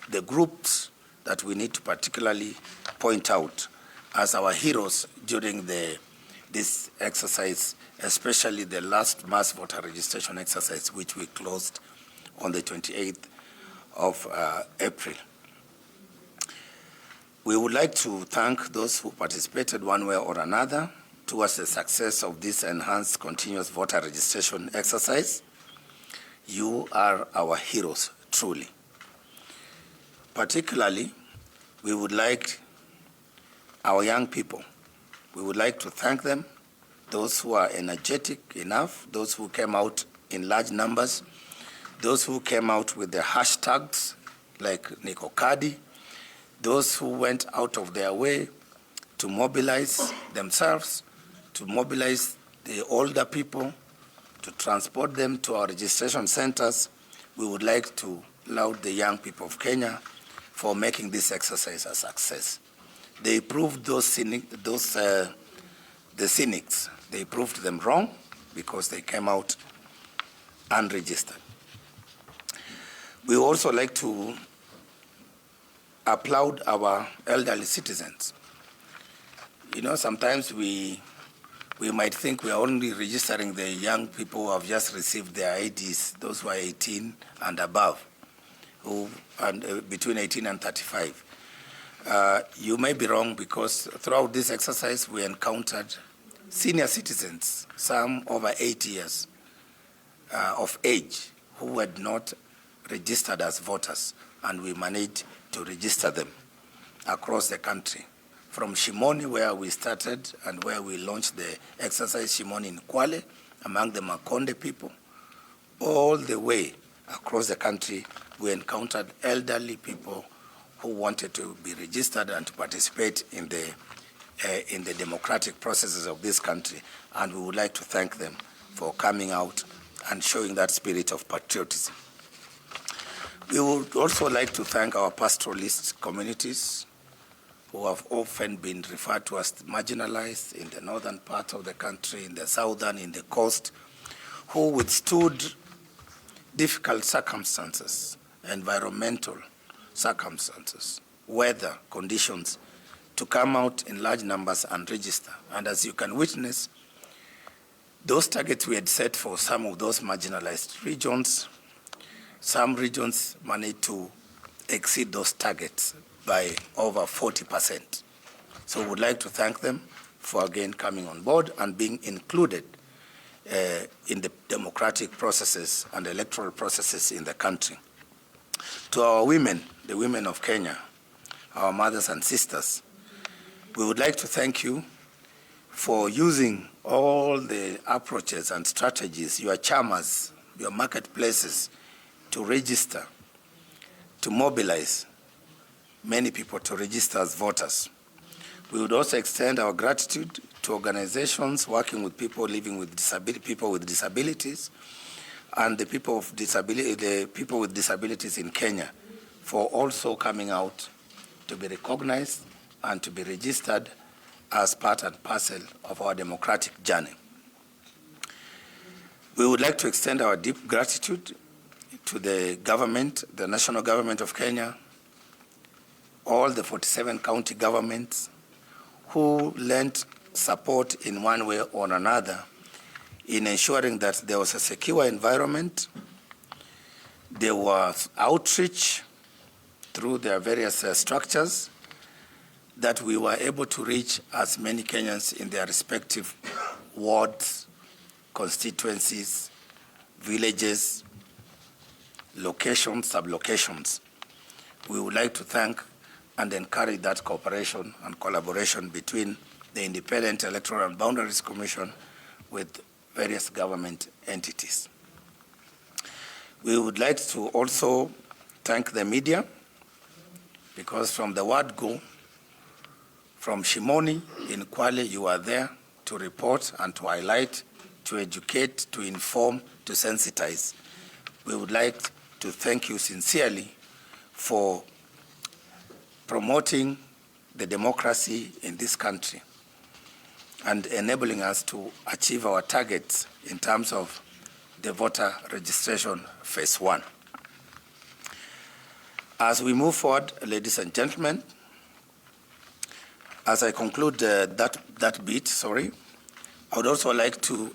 the groups that we need to particularly point out as our heroes during this exercise, especially the last mass voter registration exercise, which we closed on the 28th of April. We would like to thank those who participated one way or another towards the success of this enhanced continuous voter registration exercise. You are our heroes, truly. Particularly, we would like our young people, we would like to thank them, those who are energetic enough, those who came out in large numbers, those who came out with the hashtags like Nikokadi, those who went out of their way to mobilize themselves, to mobilize the older people, to transport them to our registration centers. We would like to laud the young people of Kenya for making this exercise a success. They proved the cynics, they proved them wrong because they came out unregistered. We also like to applaud our elderly citizens. You know, sometimes we might think we are only registering the young people who have just received their IDs, those who are 18 and above, between 18 and 35. You may be wrong, because throughout this exercise we encountered senior citizens, some over 80 years of age, who had not registered as voters, and we managed to register them across the country. From Shimoni, where we started and where we launched the exercise, Shimoni in Kwale, among the Makonde people, all the way across the country, we encountered elderly people who wanted to be registered and to participate in the democratic processes of this country. And we would like to thank them for coming out and showing that spirit of patriotism. We would also like to thank our pastoralist communities, who have often been referred to as marginalized in the northern part of the country, in the southern, in the coast, who withstood difficult circumstances, environmental circumstances, weather conditions, to come out in large numbers and register. And as you can witness, those targets we had set for some of those marginalized regions, some regions managed to exceed those targets by over 40%. So we would like to thank them for again coming on board and being included in the democratic processes and electoral processes in the country. To our women, the women of Kenya, our mothers and sisters, we would like to thank you for using all the approaches and strategies, your chamas, your marketplaces, to register, to mobilize many people to register as voters. We would also extend our gratitude to organizations working with people living with disabilities, and the people with disabilities in Kenya, for also coming out to be recognized and to be registered as part and parcel of our democratic journey. We would like to extend our deep gratitude to the government, the national government of Kenya, all the 47 county governments who lent support in one way or another in ensuring that there was a secure environment, there was outreach through their various structures, that we were able to reach as many Kenyans in their respective wards, constituencies, villages, locations, sub-locations. We would like to thank and encourage that cooperation and collaboration between the Independent Electoral and Boundaries Commission with various government entities. We would like to also thank the media, because from the word go, from Shimoni in Kwale, you are there to report and to highlight, to educate, to inform, to sensitize. We would like to thank you sincerely for promoting the democracy in this country and enabling us to achieve our targets in terms of the voter registration phase 1. As we move forward, ladies and gentlemen, as I conclude that bit, I would also like to